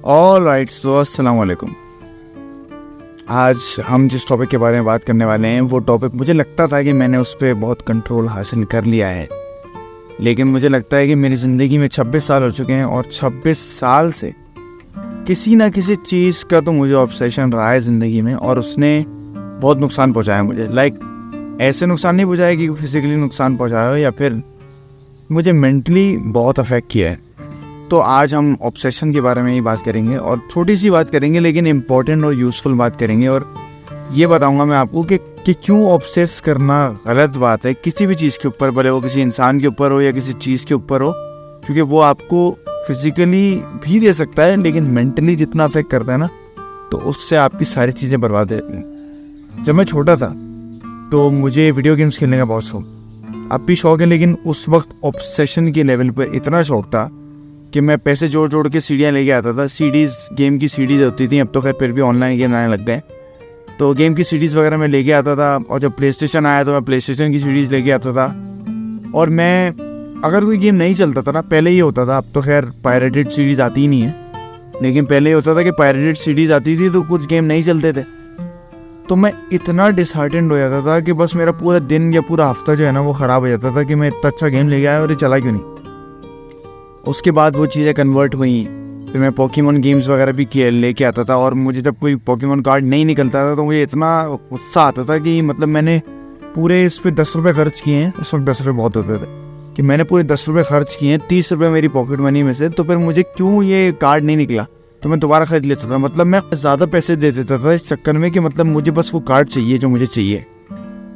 All right, सो अस्सलाम वालेकुम। आज हम जिस टॉपिक के बारे में बात करने वाले हैं वो टॉपिक मुझे लगता था कि मैंने उस पर बहुत कंट्रोल हासिल कर लिया है, लेकिन मुझे लगता है कि मेरी ज़िंदगी में 26 साल हो चुके हैं और 26 साल से किसी ना किसी चीज़ का तो मुझे ऑब्सेशन रहा है ज़िंदगी में, और उसने बहुत नुकसान पहुंचाया मुझे। ऐसे नुकसान नहीं पहुंचाया कि फिज़िकली नुकसान पहुंचाया हो या फिर मुझे मेंटली बहुत अफेक्ट किया है। तो आज हम ऑब्सेशन के बारे में ही बात करेंगे और छोटी सी बात करेंगे, लेकिन इम्पोर्टेंट और यूज़फुल बात करेंगे। और ये बताऊंगा मैं आपको कि क्यों ऑब्सेस करना गलत बात है किसी भी चीज़ के ऊपर, भले वो किसी इंसान के ऊपर हो या किसी चीज़ के ऊपर हो, क्योंकि वो आपको फिज़िकली भी दे सकता है, लेकिन मेंटली जितना अफेक्ट करता है ना, तो उससे आपकी सारी चीज़ें बर्बाद हो जाती हैं। जब मैं छोटा था तो मुझे वीडियो गेम्स खेलने का बहुत शौक, अब भी शौक है, लेकिन उस वक्त ऑब्सेशन के लेवल पर इतना शौक था कि मैं पैसे जोड़ जोड़ के सीडियाँ लेके आता था। सीडीज़, गेम की सीडीज़ होती थी, अब तो खैर फिर भी ऑनलाइन गेम आने लग गए, तो गेम की सीडीज़ वगैरह मैं लेके आता था। और जब प्ले स्टेशन आया तो मैं प्ले स्टेशन की सीडीज़ लेके आता था। और मैं अगर कोई गेम नहीं चलता था ना, पहले ही होता था, अब तो खैर पायरेटेड सीडीज़ आती ही नहीं है, लेकिन पहले ही होता था कि पायरेटेड सीडीज़ आती थी तो कुछ गेम नहीं चलते थे, तो मैं इतना डिसहार्टेंड हो जाता था कि बस मेरा पूरा दिन या पूरा हफ्ता जो है ना वो ख़राब हो जाता था कि मैं इतना अच्छा गेम ले गया और ये चला क्यों नहीं। उसके बाद वो चीज़ें कन्वर्ट हुई, फिर मैं पोकेमॉन गेम्स वगैरह भी लेके आता था, और मुझे जब कोई पोकेमॉन कार्ड नहीं निकलता था तो मुझे इतना गुस्सा आता था कि मतलब मैंने पूरे इस पर 10 रुपये खर्च किए हैं, उस वक्त 10 रुपये बहुत होते थे, कि मैंने पूरे 10 रुपये खर्च किए हैं, 30 रुपये मेरी पॉकेट मनी में से, तो फिर मुझे क्यों ये कार्ड नहीं निकला, तो मैं दोबारा खरीद लेता था। मतलब मैं ज़्यादा पैसे दे देता था इस चक्कर में कि मतलब मुझे बस वो कार्ड चाहिए जो मुझे चाहिए,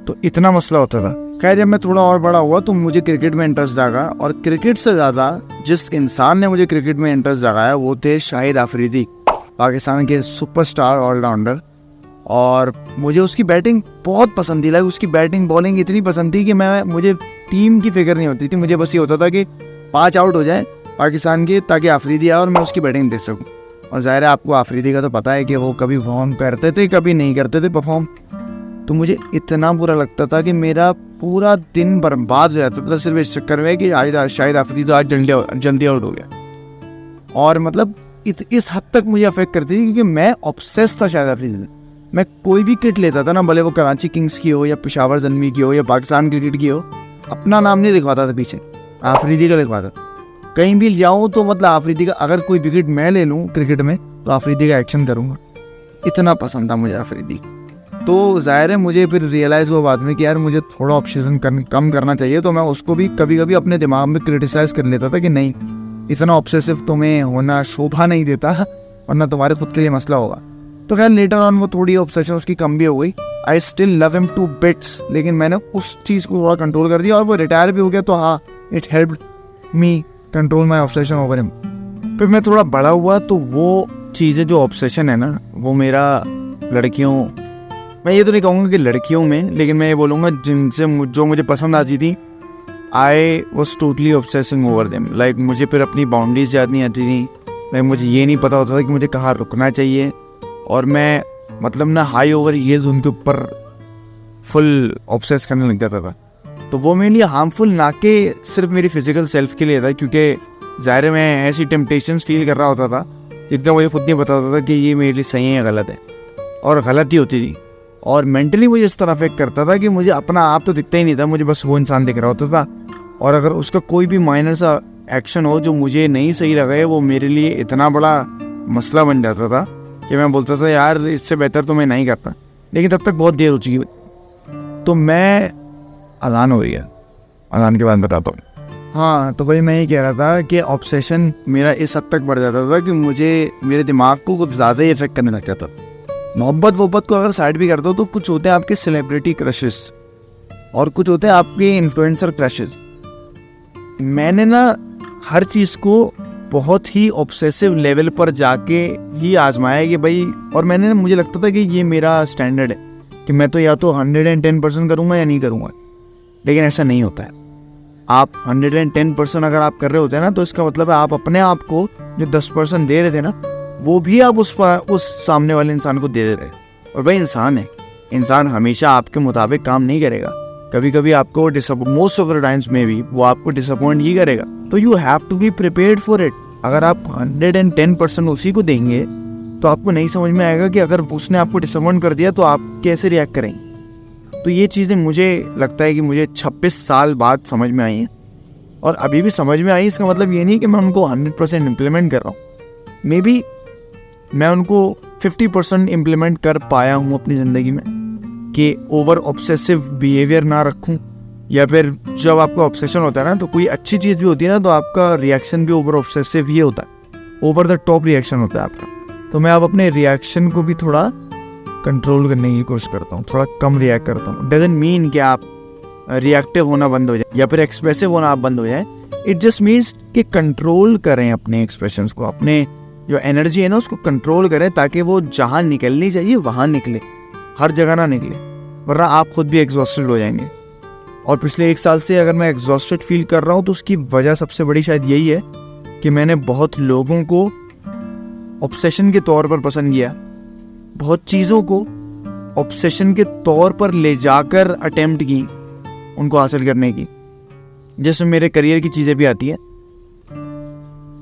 तो इतना मसला होता था। खैर जब मैं थोड़ा और बड़ा हुआ तो मुझे क्रिकेट में इंटरेस्ट जागा, और क्रिकेट से ज़्यादा जिस इंसान ने मुझे क्रिकेट में इंटरेस्ट जगाया वो थे शाहिद अफरीदी, पाकिस्तान के सुपरस्टार ऑलराउंडर। और मुझे उसकी बैटिंग बहुत पसंद थी, उसकी बैटिंग बॉलिंग इतनी पसंद थी कि मुझे टीम की फिक्र नहीं होती थी, मुझे बस ये होता था कि 5 आउट हो जाए पाकिस्तान के, ताकि अफरीदी आए और मैं उसकी बैटिंग देख सकूँ। और ज़ाहिर है आपको अफरीदी का तो पता है कि वो कभी परफॉर्म करते थे कभी नहीं करते थे परफॉर्म, तो मुझे इतना बुरा लगता था कि मेरा पूरा दिन बर्बाद हो जाता था सिर्फ इस चक्कर में कि शाहिद अफरीदी तो आज जल्दी आउट हो गया। और मतलब इस हद तक मुझे अफेक्ट करती थी क्योंकि मैं ऑब्सेस था शाहिद अफरीदी से। मैं कोई भी किट लेता था ना, भले वो कराची किंग्स की हो या पेशावर ज़ल्मी की हो या पाकिस्तान क्रिकेट की हो, अपना नाम नहीं लिखवाता था पीछे, अफरीदी का लिखवाता। कहीं भी जाऊँ तो मतलब अफरीदी का, अगर कोई विकेट मैं ले लूँ क्रिकेट में तो अफरीदी का एक्शन करूँगा, इतना पसंद था मुझे अफरीदी। तो ज़ाहिर है मुझे फिर रियलाइज़ हुआ बाद में कि यार मुझे थोड़ा ऑब्सेशन कम करना चाहिए, तो मैं उसको भी कभी कभी अपने दिमाग में क्रिटिसाइज़ कर लेता था कि नहीं, इतना ऑब्सेसिव तुम्हें होना शोभा नहीं देता, वरना तुम्हारे खुद के लिए मसला होगा। तो खैर लेटर ऑन वो थोड़ी ऑब्सेशन उसकी कम भी हो गई। I still love him to bits, लेकिन मैंने उस चीज़ को थोड़ा कंट्रोल कर दिया और वो रिटायर भी हो गया, तो हाँ, it helped me control my obsession over him. फिर मैं थोड़ा बड़ा हुआ तो वो चीज़ें जो ऑब्सेशन है ना, वो मेरा लड़कियों, मैं ये तो नहीं कहूँगा कि लड़कियों में, लेकिन मैं ये बोलूँगा जिनसे जो मुझे पसंद आती थी, I was totally obsessing over them. मुझे फिर अपनी बाउंड्रीज याद नहीं आती थी, मुझे ये नहीं पता होता था कि मुझे कहाँ रुकना चाहिए, और मैं मतलब ना हाई ओवर हील्स उनके ऊपर फुल ऑब्सेस करने लग जाता था। तो वो मेरे लिए हार्मफुल ना कि सिर्फ मेरी फिजिकल सेल्फ के लिए था, क्योंकि ज़ाहिर है मैं ऐसी टेम्पटेशंस फील कर रहा होता था जितना मुझे खुद नहीं पता होता था कि ये मेरे लिए सही है या गलत है, और गलत ही होती थी। और मेंटली मुझे इस तरह अफेक्ट करता था कि मुझे अपना आप तो दिखता ही नहीं था, मुझे बस वो इंसान दिख रहा होता था, और अगर उसका कोई भी माइनर सा एक्शन हो जो मुझे नहीं सही लगा है, वो मेरे लिए इतना बड़ा मसला बन जाता था कि मैं बोलता था यार इससे बेहतर तो मैं नहीं करता। लेकिन तब तक बहुत देर हो चुकी, तो मैं अज़ान हो रही है, अज़ान के बाद बताता हूँ। हाँ, तो वही मैं ही कह रहा था कि ऑब्सेशन मेरा इस हद तक बढ़ जाता था कि मुझे मेरे दिमाग को कुछ ज़्यादा ही इफेक्ट करने लग जाता। मोहब्बत को अगर साइड भी कर दो तो कुछ होते हैं आपके सेलिब्रिटी क्रशेस और कुछ होते हैं आपके इन्फ्लुएंसर क्रशेस। मैंने ना हर चीज़ को बहुत ही ऑब्सेसिव लेवल पर जाके ही आजमाया कि भाई, और मैंने मुझे लगता था कि ये मेरा स्टैंडर्ड है कि मैं तो या तो 110% करूँगा या नहीं करूँगा, लेकिन ऐसा नहीं होता है। आप 110% अगर आप कर रहे होते हैं ना, तो इसका मतलब है आप अपने आप को जो 10% दे रहे थे ना, वो भी आप उस सामने वाले इंसान को दे रहे। और भाई इंसान है, इंसान हमेशा आपके मुताबिक काम नहीं करेगा, कभी कभी आपको मोस्ट ऑफ द टाइम्स में भी वो आपको डिसअपॉइंट ही करेगा। तो you have to be prepared for it. अगर आप 110% उसी को देंगे तो आपको नहीं समझ में आएगा कि अगर उसने आपको डिसअपॉइंट कर दिया तो आप कैसे रिएक्ट करेंगे। तो ये चीज़ें मुझे लगता है कि मुझे 26 साल बाद समझ में आई हैं, और अभी भी समझ में आई। इसका मतलब ये नहीं कि मैं उनको 100% इम्प्लीमेंट कर रहा हूँ, मे बी मैं उनको 50% इम्प्लीमेंट कर पाया हूँ अपनी ज़िंदगी में, कि ओवर ऑब्सेसिव बिहेवियर ना रखूँ, या फिर जब आपका ऑब्सेशन होता है ना, तो कोई अच्छी चीज़ भी होती है ना, तो आपका रिएक्शन भी ओवर ऑब्सेसिव ही होता है, ओवर द टॉप रिएक्शन होता है आपका। तो मैं अब अपने रिएक्शन को भी थोड़ा कंट्रोल करने की कोशिश करता हूँ, थोड़ा कम रिएक्ट करता हूँ। डजंट मीन कि आप रिएक्टिव होना बंद हो जाए या फिर एक्सप्रेसिव होना आप बंद हो जाए। इट जस्ट मीन्स कि कंट्रोल करें अपने एक्सप्रेशंस को, अपने जो एनर्जी है ना उसको कंट्रोल करें, ताकि वो जहाँ निकलनी चाहिए वहाँ निकले, हर जगह ना निकले, वरना आप खुद भी एग्जॉस्टेड हो जाएंगे। और पिछले 1 साल से अगर मैं एग्जॉस्टेड फील कर रहा हूँ तो उसकी वजह सबसे बड़ी शायद यही है कि मैंने बहुत लोगों को ऑब्सेशन के तौर पर पसंद किया, बहुत चीज़ों को ऑब्सेशन के तौर पर ले जाकर अटेम्प्ट की उनको हासिल करने की, जिसमें मेरे करियर की चीज़ें भी आती हैं।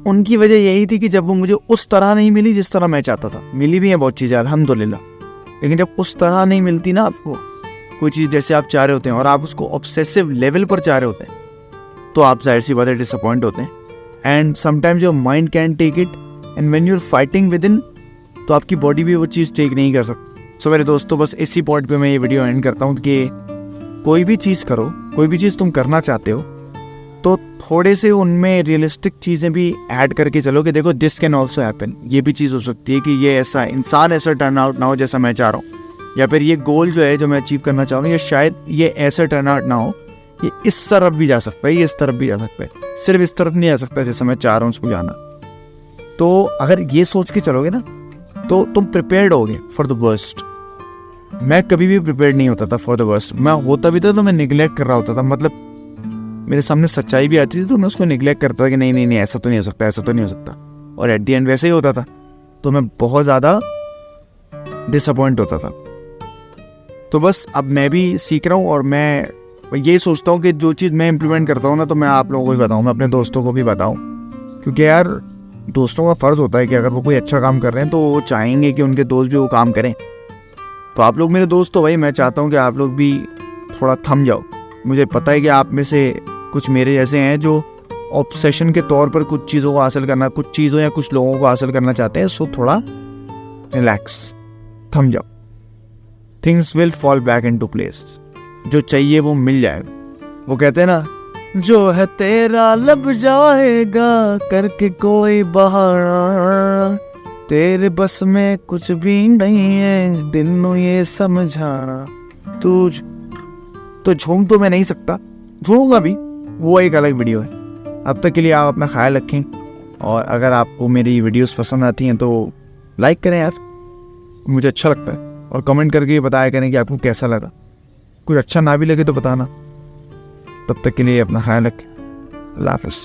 उनकी वजह यही थी कि जब वो मुझे उस तरह नहीं मिली जिस तरह मैं चाहता था, मिली भी हैं बहुत चीज़ें अल्हम्दुलिल्लाह, लेकिन जब उस तरह नहीं मिलती ना आपको कोई चीज़ जैसे आप चाह रहे होते हैं और आप उसको ऑब्सेसिव लेवल पर चाह रहे होते हैं, तो आप जाहिर सी बात है डिसअपॉइंट होते हैं। And sometimes your mind can take it, and when you are fighting within, तो आपकी बॉडी भी वो चीज़ टेक नहीं कर सकती। सो मेरे दोस्तों, बस इसी पॉइंट पे मैं ये वीडियो एंड करता हूँ कि कोई भी चीज़ करो, कोई भी चीज़ तुम करना चाहते हो, तो थोड़े से उनमें रियलिस्टिक चीज़ें भी ऐड करके चलो कि देखो दिस कैन ऑल्सो हैपन, ये भी चीज़ हो सकती है कि ये ऐसा इंसान ऐसा टर्न आउट ना हो जैसा मैं चाह रहा हूँ, या फिर ये गोल जो है जो मैं अचीव करना चाह रहा हूँ, ये शायद ये ऐसा टर्न आउट ना हो, ये इस तरफ भी जा सकता है, ये इस तरफ भी जा सकता है, सिर्फ इस तरफ नहीं जा सकता जैसा मैं चाह रहा हूँ उसको जाना। तो अगर ये सोच के चलोगे ना तो तुम प्रिपेयर्ड होगे फॉर द वर्स्ट। मैं कभी भी प्रिपेयर्ड नहीं होता था फॉर द वर्स्ट। मैं होता भी था तो मैं निगलेक्ट कर रहा होता था, मतलब मेरे सामने सच्चाई भी आती थी तो मैं उसको निगलेक्ट करता था कि नहीं नहीं नहीं ऐसा तो नहीं हो सकता, ऐसा तो नहीं हो सकता, और एट द एंड वैसे ही होता था। तो मैं बहुत ज़्यादा डिसअपॉइंट होता था। तो बस अब मैं भी सीख रहा हूँ, और मैं यही सोचता हूँ कि जो चीज़ मैं इम्प्लीमेंट करता हूँ ना, तो मैं आप लोगों को भी बताऊँ, मैं अपने दोस्तों को भी बताऊँ, क्योंकि यार दोस्तों का फ़र्ज़ होता है कि अगर वो कोई अच्छा काम कर रहे हैं तो वो चाहेंगे कि उनके दोस्त भी वो काम करें। तो आप लोग मेरे दोस्त हो भाई, मैं चाहता हूँ कि आप लोग भी थोड़ा थम जाओ। मुझे पता है कि आप में से कुछ मेरे जैसे हैं जो ऑब्सेशन के तौर पर कुछ चीज़ों को हासिल करना, कुछ चीज़ों या कुछ लोगों को हासिल करना चाहते हैं। सो थोड़ा रिलैक्स, थम जाओ, things will fall back into place. जो चाहिए वो मिल जाएगा। वो कहते हैं ना, जो है तेरा लब जाएगा करके कोई बहाना, तेरे बस में कुछ भी नहीं है दिनों ये समझाना। तू तो झूम तो मैं नहीं सकता, झूमूंगा भी, वो एक अलग वीडियो है। अब तक के लिए आप अपना ख्याल रखें, और अगर आपको मेरी वीडियोस पसंद आती हैं तो लाइक करें यार, मुझे अच्छा लगता है, और कमेंट करके बताया करें कि आपको कैसा लगा। कुछ अच्छा ना भी लगे तो बताना। तब तक के लिए अपना ख्याल रखें। अल्लाह हाफ़िज़।